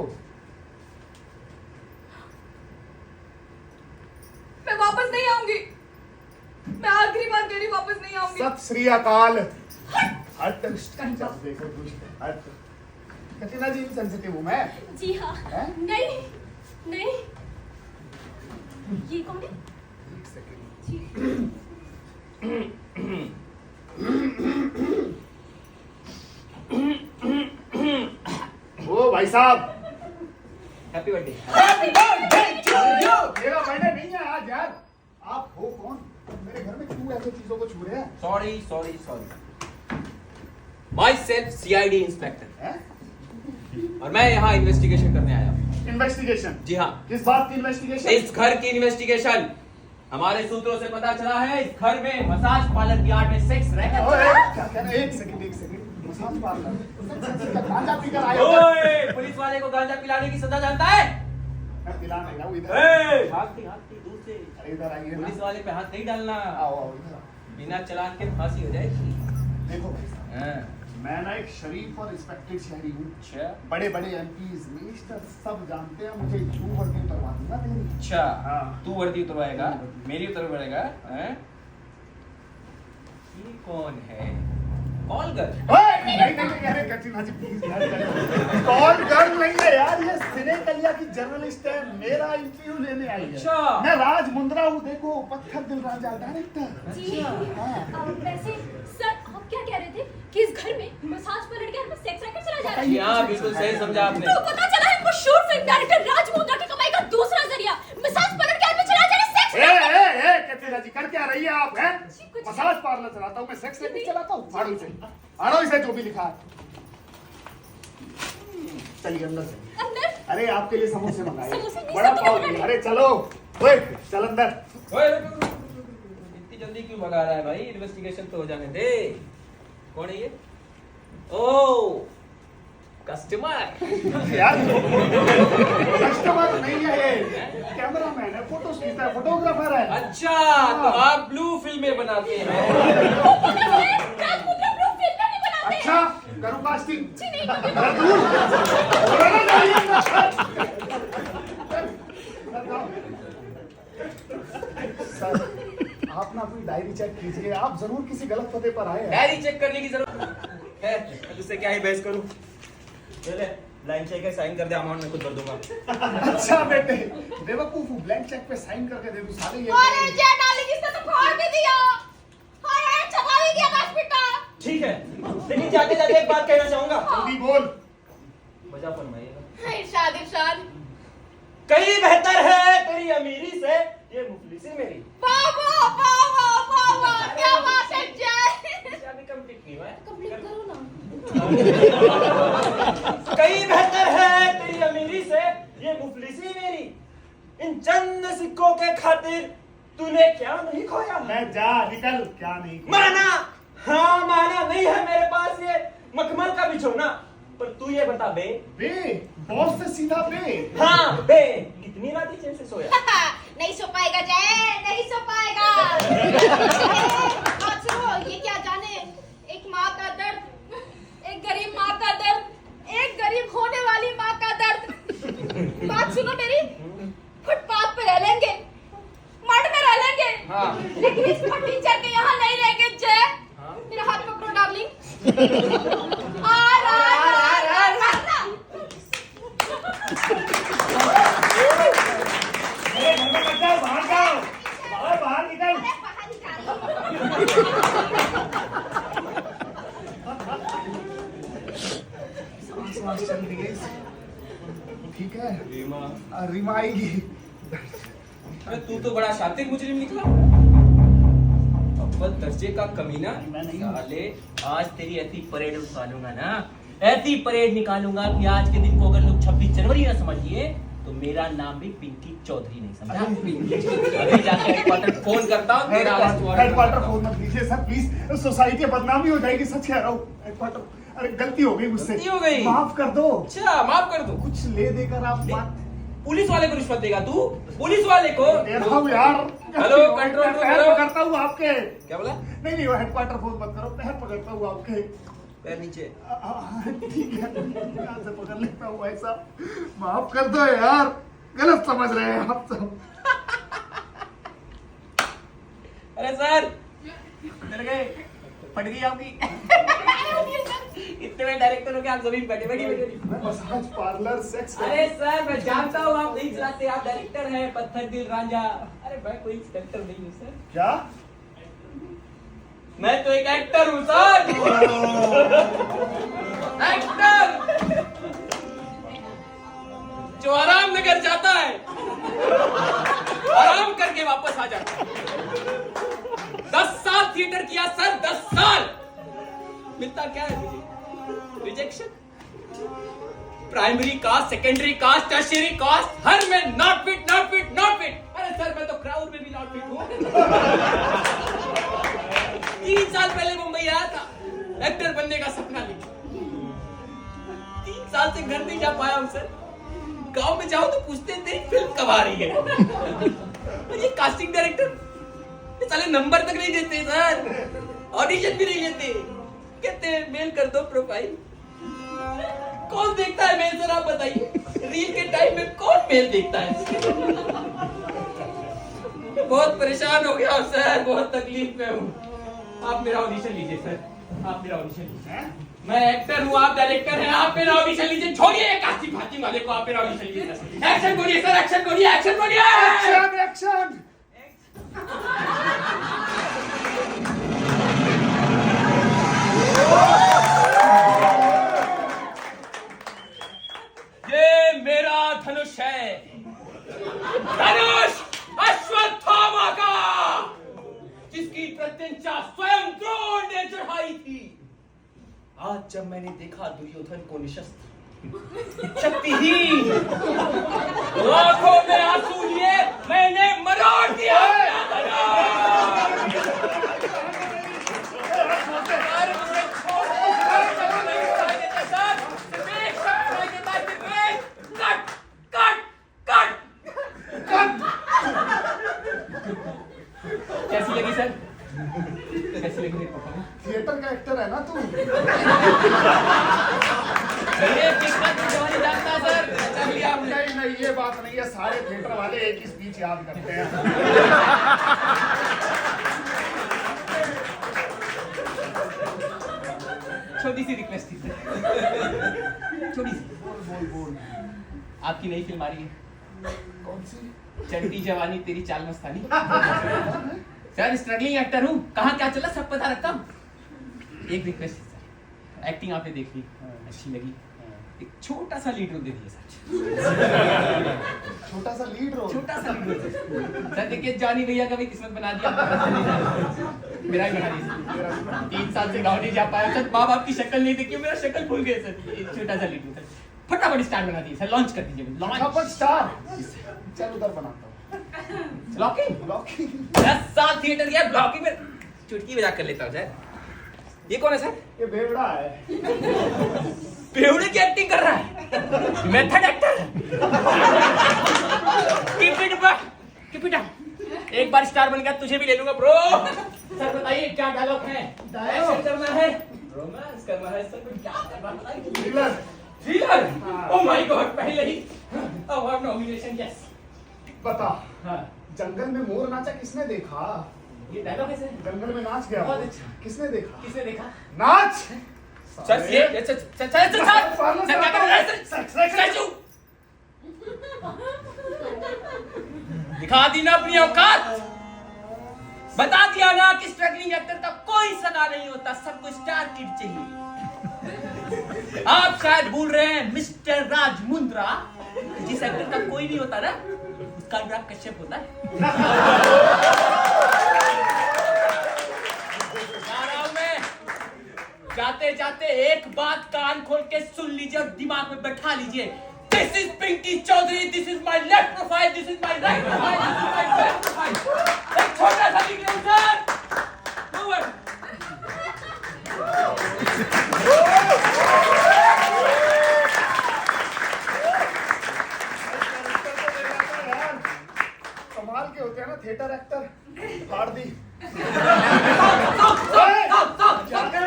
मैं वापस नहीं आऊंगी। मैं आखिरी बार कह रही हूँ, वापस नहीं आऊंगी। सत श्री अकाल। हट, देखो हट। कैटरीना जी, इनसेंसिटिव हूँ मैं। जी हाँ। हैं? नहीं नहीं, ये कौन है? एक सेकंड। जी। ओ भाई साहब, हैप्पी बर्थडे। मेरा बर्थडे नहीं है आज यार। आप हो कौन? मेरे घर में क्यों ऐसे चीजों को छू रहे हैं? Sorry sorry sorry. My self CID inspector, हैं? और मैं यहाँ इन्वेस्टिगेशन करने आया हूँ। इन्वेस्टिगेशन? जी हाँ, किस बात की इन्वेस्टिगेशन? इस घर की इन्वेस्टिगेशन। हमारे सूत्रों से पता चला है इस घर में मसाज पार्लर की आड़ में सेक्स रैकेट चल रहा है। क्या कह रहे हैं? एक सेकंड। मसाज पार्लर गांजा पीकर आए हो? ओए, पुलिस वाले को गांजा पिलाने की सजा जानता है? मैं पिला नहीं रहा हूँ, इधर। ए, भागती दूर से। अरे इधर आइए ना। पुलिस वाले पे हाथ नहीं डालना, आओ इधर आओ। बिना चालान के फांसी हो जाएगी। देखो भाई साहब, हाँ, मैं ना एक शरीफ और रिस्पेक्टेड शहरी हूँ। अच्छा बड़े बड़े एमपीज, मिनिस्टर सब जानते हैं मुझे। क्यों वर्दी उतरवा दूंगा तेरी। अच्छा। हाँ। तू वर्दी उतरवाएगा, मेरी उतरवाएगा? हैं? ये कौन है? कॉल कर। नहीं, अरे कैटरीना जी प्लीज यार, कॉल गर्ल नहीं है यार, ये सिने कलिया की जर्नलिस्ट है, मेरा इंटरव्यू लेने आई है। अच्छा। मैं राज मुंद्रा हूँ, देखो पत्थर दिल राजा डायरेक्टर। जी वैसे सर, आप क्या कह रहे थे कि इस घर में मसाज पार्लर के घर में सेक्स रैकेट चला जा रहा है? हाँ, बिल्कुल सही समझा आपने। तो पता चला है इनको शूट फिल्म डायरेक्टर राज मुंद्रा की कमाई का दूसरा जरिया मसाज पार्लर के घर में चला जा रहा है सेक्स रैकेट। ए कैटरीना जी, कर क्या रही है आप? हैं? कुछ मसाज पार्लर चलाता हूँ मैं, सेक्स रैकेट चलाता हूँ? फाड़ो इसे जो भी लिखा है। चलिए अंदर चलिए। अंदर? अरे आपके लिए समोसे मंगाए, समोसे नहीं, बड़ा सब पाव तो भी। मंगाए। अरे चलो, ओए चल अंदर। ओए, रुक। इतनी जल्दी क्यों भगा रहा है भाई? इन्वेस्टिगेशन तो हो जाने दे। कौन है ये? ओ, कस्टमर। यार कस्टमर नहीं है ये, कैमरामैन है, फोटो खींचता है, फोटोग्राफर है। अच्छा, तो आप ब्लू फिल्में बनाते हैं। राज मुंद्रा ब्लू फिल्म नहीं बनाते। अच्छा, करूँ कास्टिंग? जी नहीं, क्योंकि सर, आप ना अपनी डायरी चेक कीजिए, आप जरूर किसी गलत पते पर आए हैं। डायरी चेक करने की जरूरत है? तुझसे क्या ही बहस करूं? चले, ब्लैंक चेक है, साइन कर दे, अमाउंट मैं खुद भर दूंगा। अच्छा बेटे, बेवकूफ हूँ, ब्लैंक चेक पे साइन करके दे दूं साले ये। अरे जे डाली किसने तो फाड़ भी दिया। हाय चबा भी दिया दस पिटा। ठीक है, लेकिन जाते जाते एक बात कहना चाहूंगा। जल्दी बोल। मजा फरमाइएगा। इरशाद कहीं बेहतर है तेरी अमीरी से ये मुफलिसी मेरी। वाह क्या बात है जय। अभी कंप्लीट नहीं हुआ है। कंप्लीट करो ना। कहीं बेहतर है तेरी अमीरी से ये मुफलिसी मेरी। इन चंद सिक्कों के खातिर तूने क्या नहीं खोया? मैं जा निकल, क्या नहीं माना, हाँ माना नहीं है मेरे पास ये मखमल का बिछौना, पर तू ये बता बे। बे, बॉस से सीधा बे। हाँ बे, कितनी रात चैन से सोया? नहीं सो पाएगा जय, नहीं सो पाएगा। बात सुनो, ये क्या जाने, एक माँ का दर्द, एक गरीब माँ का दर्द, एक गरीब होने वाली माँ का दर्द। बात सुनो मेरी, फुटपाथ पे रह लेंगे, हाँ। लेकिन इस फटीचर के यहाँ नहीं रहेंगे जय। मेरा हाथ पकड़ो डार्लिंग। आर आर आर आर बाहर जाओ, बाहर निकल। सांस चल रही है, ठीक है। रीमा आएगी। अरे तू तो बड़ा शातिर मुजरिम निकला। अव्वल दर्जे का कमीना। मैं नहीं हूँ। साले आज तेरी ऐसी परेड निकालूंगा ना, ऐसी परेड निकालूंगा कि आज के दिन को अगर लोग 26 जनवरी ना समझिए तो मेरा नाम भी पिंकी चौधरी नहीं समझा। अभी जाके हेडक्वार्टर फोन करता हूँ, तेरा अरेस्ट वारंट हेडक्वार्टर करता हूँ। फोन मत कीजिए सर प्लीज, सोसाइटी बदनामी हो जाएगी, सच कह रहा हूँ। हेडक्वार्टर, अरे गलती हो गई मुझसे, गलती हो गई? माफ कर दो। अच्छा माफ कर दो। कुछ ले देकर आप बात। पुलिस वाले को रिश्वत देगा तू? पुलिस वाले को? दे रहा हूँ यार। हेलो, कंट्रोल मैं पैर करो। पकड़ता हूँ आपके। क्या बोला? नहीं वो हेडक्वार्टर फोन मत करो, पैर पकड़ता हूँ आपके। पैर नीचे। ठीक है, यहाँ से पकड़ लेता हूँ ऐसा। माफ कर दो यार, गलत समझ रहे हैं आप सब। अरे सर डर गए, फट गई आपकी। इतने में डायरेक्टर हो गए आप, जमीन बैठे बैठे। Massage parlour sex. अरे सर मैं जानता हूँ आप नहीं चलाते, आप डायरेक्टर हैं, पत्थर दिल रांझा। अरे मैं कोई इंस्पेक्टर नहीं हूँ सर, क्या? मैं तो एक एक्टर हूँ सर। एक्टर जो आराम नगर जाता है, आराम करके वापस आ जाता है। 10 साल थिएटर किया सर, 10 साल। मिलता क्या है मुझे? Rejection. Primary cast, secondary cast, tertiary cast, हर में not fit, not fit, not fit. अरे सर मैं तो क्राउड में भी नॉट फिट हूँ। 3 साल पहले मुंबई आया था एक्टर बनने का सपना लेके। 3 साल से घर नहीं जा पाया हूँ सर। गांव में जाओ तो पूछते हैं तेरी फिल्म कब आ रही है। ये कास्टिंग डायरेक्टर ये साले नंबर तक नहीं देते सर, ऑडिशन भी नहीं लेते। कहते हैं मेल कर दो प्रोफाइल। कौन देखता है मेल सर आप बताइए? रील के टाइम में कौन मेल देखता है? बहुत परेशान हो गया हूँ सर, बहुत तकलीफ में हूँ। आप मेरा ऑडिशन लीजिए सर, आप मेरा ऑडिशन लीजिए। मैं एक्टर हूँ, आप डायरेक्टर हैं, आप मेरा ऑडिशन लीजिए। छोड़िए कास्टिंग फास्टिंग वाले को, आप मेरा ऑडिशन लीजिए सर। एक्शन करिए सर, एक्शन करिए, एक्शन करिए। Action action. ये मेरा धनुष है, धनुष अश्वत्थामा का, जिसकी प्रत्यंचा स्वयं द्रोण ने चढ़ाई थी। आज जब मैंने देखा दुर्योधन को निशस्त्र, शक्तिहीन, आंखों में आंसू लिए मैंने मरोड़ दिया अपना धनुष। कैसी लगी सर? कैसी लगी मेरी परफॉर्मेंस? थिएटर का एक्टर है ना तू? ये कितना जवानी जानता सर, पहचान लिया आपने। नहीं नहीं ये बात नहीं है, सारे थिएटर वाले एक ही स्पीच याद करते हैं। छोटी सी रिक्वेस्ट थी सर, छोटी सी। बोल बोल। आपकी नई फिल्म आ रही है, कौन सी? चढ़ती जवानी तेरी चाल मस्तानी। सर स्ट्रगलिंग एक्टर हूँ, कहाँ क्या चला सब पता रखता हूँ। एक रिक्वेस्ट है सर, एक्टिंग आपने देख ली, अच्छी लगी, एक छोटा सा लीड रोल दे दिए सर। छोटा सा लीड रोल? छोटा सा लीड रोल सर। देखिए जानी भैया का भी किस्मत बना दिया, मेरा ही बना दिया। 3 साल से गाँव नहीं जा पाया सर, माँ बाप की शक्ल नहीं देखी, मेरा शक्ल भूल गए सर। एक छोटा सा लीड रोल सर, फटाफट स्टार बना दिए सर, लॉन्च कर दीजिए। फटाफट स्टार। चल उधर बनाता हूँ। ब्लॉकिंग। ब्लॉकिंग। 10 साल थिएटर किया, ब्लॉकिंग में चुटकी बजा कर लेता हूँ सर। ये कौन है सर? ये बेवड़ा है। बेवड़े की एक्टिंग कर रहा है, method actor. Keep it up, keep it up. एक बार स्टार बन गया तुझे भी ले लूंगा ब्रो। सर बताइए क्या डायलॉग है? एक्शन करना है, रोमांस करना है सर, क्या करना है बताइए। Thriller. Thriller? Oh my God, पहले ही अवार्ड नॉमिनेशन। यस बता, हाँ। जंगल में मोर नाचा किसने देखा? ये डायलॉग कैसे है? जंगल में नाच गया। बहुत अच्छा। किसने देखा? किसने देखा? नाच। सर ये सर क्या कर रहा है सर? चुप। दिखा दी ना अपनी औकात। बता दिया ना कि स्ट्रगलिंग एक्टर का कोई सगा नहीं होता, सबको स्टार किड चाहिए। आप शायद भूल रहे हैं मिस्टर राज मुंद्रा, जिस एक्टर का कोई नहीं होता ना, उसका अनुराग कश्यप होता है। जा रहा हूं मैं। जाते जाते एक बात कान खोल के सुन लीजिए और दिमाग में बैठा लीजिए। This is Pinky Chaudhary. This is my left profile. This is my right profile. This is my left profile. एक छोटा सा निकले सर। Over. कमाल के होते हैं ना थिएटर एक्टर। फाड़ दी।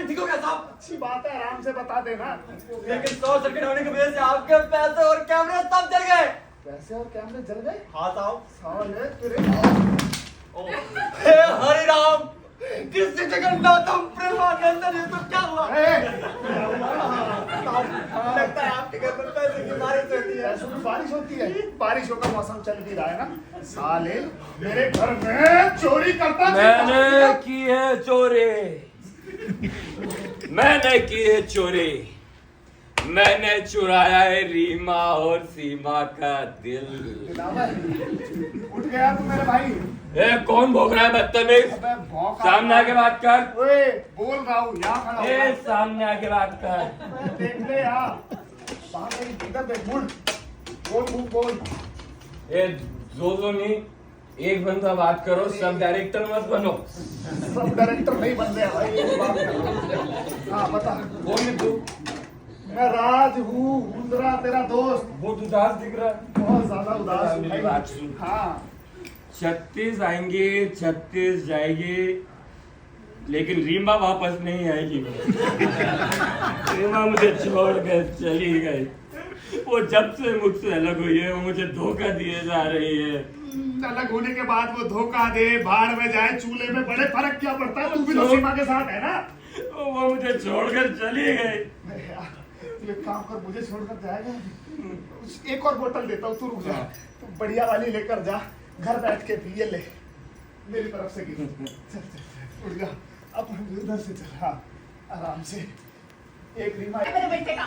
ठीक हो गया साहब। अच्छी बात है, आराम से बता देना। लेकिन 100 सेकंड होने की वजह से आपके पैसे और कैमरे सब जल गए। पैसे और कैमरे जल गए? हाँ साहब। साले तेरे। हे हरि राम, किसी जगन्नाथम प्रेमानंद, ये तो क्या हुआ? लगता है आपके घर पर पैसे की बारिश होती है। पैसों की बारिश होती है। बारिशों का मौसम चल भी रहा है ना। साले मेरे घर में चोरी करता था। मैंने की है चोरी, मैंने की है चोरी। मैंने चुराया है रीमा और सीमा का दिल। उठ गया तू मेरे भाई। ए कौन भोग रहा है बदतमीज? अबे भौंका। सामने आके बात कर। ओए बोल रहा हूँ, यहाँ खड़ा हो। ए सामने आके बात कर। देख ले यार, वहाँ कहीं इधर देख, मुड़। बोल मुँह बोल। ए जोजो नहीं, एक बंदा बात करो, सब डायरेक्टर मत बनो। सब डायरेक्टर नहीं बन रहे भाई, ये बात कर रहा हूँ। हाँ बता। कौन है तू? मैं राज हूँ, मुंद्रा तेरा दोस्त। बहुत उदास दिख रहा है। बहुत ज्यादा उदास हूँ मेरी भाई। बात सुन। हाँ 36 आएंगे, 36 जाएंगे, लेकिन रीमा वापस नहीं आएगी। रीमा मुझे छोड़ कर चली गई। वो जब से मुझसे अलग हुई है, वो मुझे धोखा दिए जा रही है। अलग होने के बाद वो धोखा दे, भाड़ में जाए, चूल्हे में बड़े, फर्क क्या पड़ता है? तू भी तो सीमा के साथ है ना। वो मुझे छोड़कर चली गई। तू एक काम कर, मुझे छोड़कर जाएगा? एक और बोतल देता हूँ, तू रुक जा। तू बढ़िया वाली लेकर जा, घर बैठ के पी। ये ले मेरी तरफ से गिफ्ट। चल चल उठ जा, अब हम उधर से चल। हाँ आराम से। एक रीमा मेरे बेटे का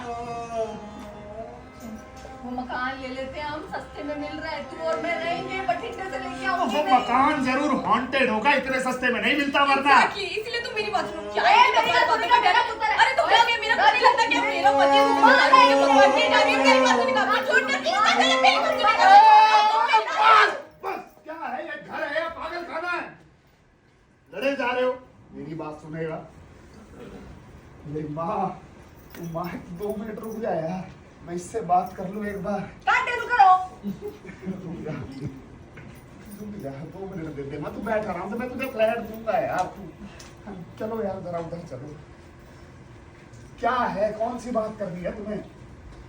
वो मकान ले लेते हैं हम, सस्ते में मिल रहा है। तू और मैं रहेंगे, बठिंडे से लेके वो आऊंगी। मकान जरूर हॉन्टेड होगा, इतने सस्ते में नहीं मिलता वरना। इसलिए तुम मेरी बात सुनो। क्या ए, है मेरी बात सुनिएगा, मेरा पुत्र है। अरे तुम क्या मेरा तो नहीं लगता कि मेरा पति है, तुम बता रही हो कि भगवान की जा रही है, मेरी बात सुनिएगा। आप छोड़ कर किस तरह से मेरी बात सुनिएगा? बस क्या है, ये घर है या पागल खाना है? लड़े जा रहे हो, मेरी बात सुनेगा। मेरी माँ, तू माँ 2 मिनट रुक जा यार, मैं इससे बात कर लूं एक बार। काटे तो करो। रुक जा, 2 मिनट दे दे। मैं तू बैठ आराम से, मैं तुझे फ्लैट दूंगा यार। तू चलो यार जरा उधर चलो। क्या है, कौन सी बात करनी है तुम्हें?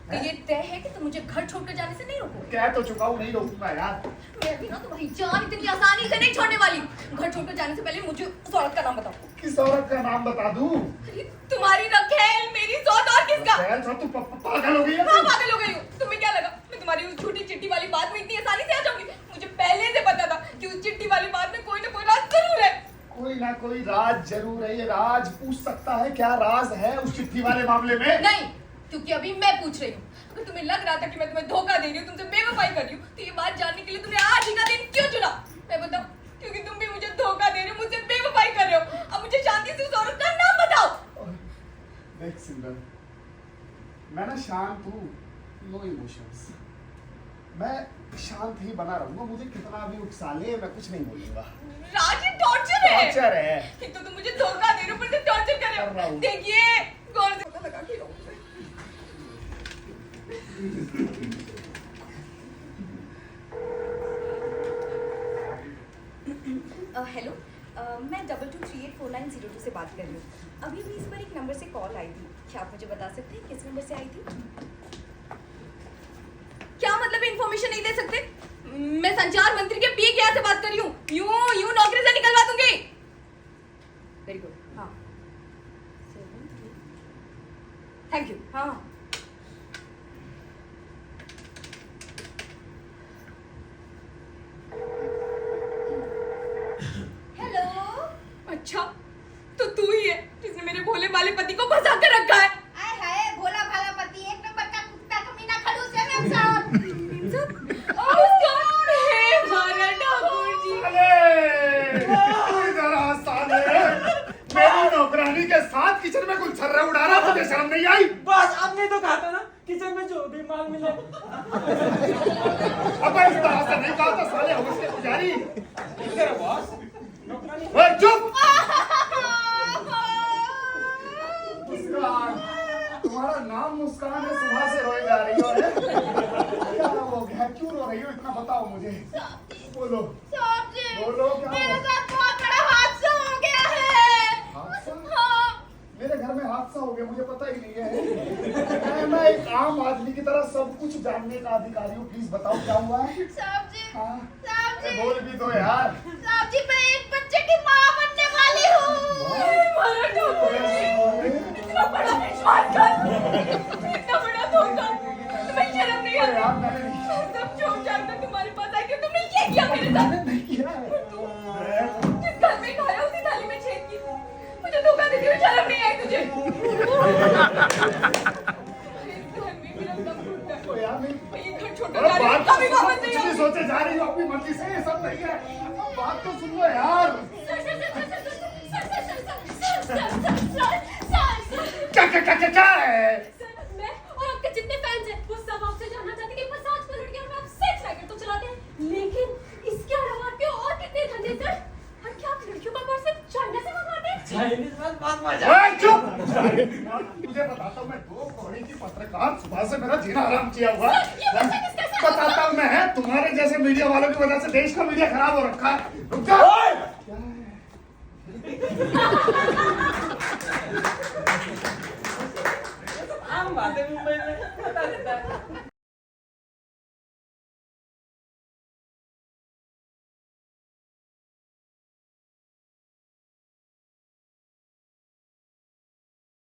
तो ये तय है कि तुम मुझे घर छोड़कर जाने से नहीं रोकोगे? कह तो चुका हूँ, नहीं रोकूंगा यार। मैं भी ना तुम्हारी जान इतनी आसानी से नहीं छोड़ने वाली। घर छोड़कर जाने से पहले मुझे उस औरत का नाम बताओ। किस औरत का नाम बता दूं? अरे तुम्हारी रखेल, मेरी सौत और किसका? खैर सब तू पागल हो गई है? हाँ पागल हो गई हूँ। तुम्हें क्या लगा मैं तुम्हारी उस छोटी चिट्ठी वाली बात में इतनी आसानी से आ जाऊंगी? मुझे पहले से पता था कि उस चिट्ठी वाली बात में कोई ना कोई राज जरूर है। कोई ना कोई राज जरूर है। ये राज पूछ सकता है क्या राज है उस चिट्ठी वाले मामले में? नहीं, क्योंकि अभी मैं पूछ रही हूँ। अगर तुम्हें लग रहा था कि मैं तुम्हें धोखा दे रही हूँ, तुमसे बेवफाई कर रही हूँ, तो ये बात जानने के लिए तुमने आज ही का दिन क्यों चुना? मैं बताऊँ, क्योंकि तुम भी मुझे धोखा दे रहे हो, मुझसे बेवफाई कर रहे हो। अब मुझे शांति से उस औरत का नाम बताओ। देख सिमरन, मैं ना शांत हूँ, नो इमोशंस। मैं शांत ही बना रहूंगा, मुझे कितना भी उकसा ले मैं कुछ नहीं बोलूंगा। राज ये टॉर्चर है। टॉर्चर है। एक तो तुम मुझे धोखा दे रहे हो, ऊपर से टॉर्चर कर कर रहा रहे हो। हूँ। देखिए गौर से पता लगा के हेलो, मैं 22384902 से बात कर रही हूँ। अभी भी इस पर एक नंबर से कॉल आई थी। क्या आप मुझे बता सकते हैं किस नंबर से आई थी? क्या मतलब इन्फॉर्मेशन नहीं दे सकते? मैं संचार मंत्री के पी के यहाँ से बात कर रही हूँ। यूं नौकरी से निकलवा दूंगी। तरह उड़ा रहा, तुझे शर्म नहीं आई? बॉस आपने तो कहा था ना किचन में जो भी माल मिले। अब इस तरह से नहीं कहा था साले ऑफिस के पुजारी। ठीक है बॉस, नौकरानी। ओए चुप। मुस्कान, तुम्हारा नाम मुस्कान है, सुबह से रोए जा रही हो। क्या हो गया, क्यों रो रही हो, इतना बताओ मुझे। बोलो साहब जी, बोलो, क्या मेरे हुआ? साथ बहुत बड़ा हादसा हो गया है। हादसा? हाँ, मेरे घर में हादसा हो गया, मुझे पता ही नहीं है। मैं एक आम आदमी की तरह सब कुछ जानने का अधिकारी हूँ, प्लीज बताओ क्या हुआ है। साहब जी, हाँ? साहब अरे जी, बोल भी दो यार। साहब जी, मैं एक बच्चे की माँ बनने वाली हूँ। हमारा ठाकुर जी, इतना बड़ा विश्वासघात, इतना बड़ा धोखा, तुम्हें शर्म नहीं अरे आती? यार, मैंने नहीं सब छोड़ छाड़ कर तुम्हारे पास आई कि तुमने ये किया मेरे साथ। नहीं किया है। जिस घर में खाया उसी थाली में छेद की। मुझे धोखा देती हुई शर्म नहीं आई तुझे? इस घर में मेरा दम घुटता है। तो यार नहीं। ये घर छोटा अरे जा रहा है, बात कभी तो वापस कुछ नहीं भी आऊंगी। सोचे जा रही हो अपनी मर्जी से, ये सब नहीं है। अब बात तो सुन लो यार। क्या है? मैं और आपके जितने फैंस हैं वो सब आपसे जानना चाहते हैं कि मसाज पर लड़कियां और आप सेक्स रैकेट तो चलाते हैं, लेकिन इसके अलावा आपके और कितने धंधे सर? और क्या आप लड़कियों का पर्स चाइना से मंगवाते हैं? चाइनीज बात मजा। ओए चुप। तुझे बताता हूँ, मैं 2 कौड़ी की पत्रकार, सुबह से मेरा जीना हराम किया हुआ है। ये मुझसे किसका सर? बताता हूँ मैं, तुम्हारे जैसे मीडिया वालों की वजह से देश का मीडिया खराब हो रखा है। रुक जा। आम बात है मुंबई में, बता देता है।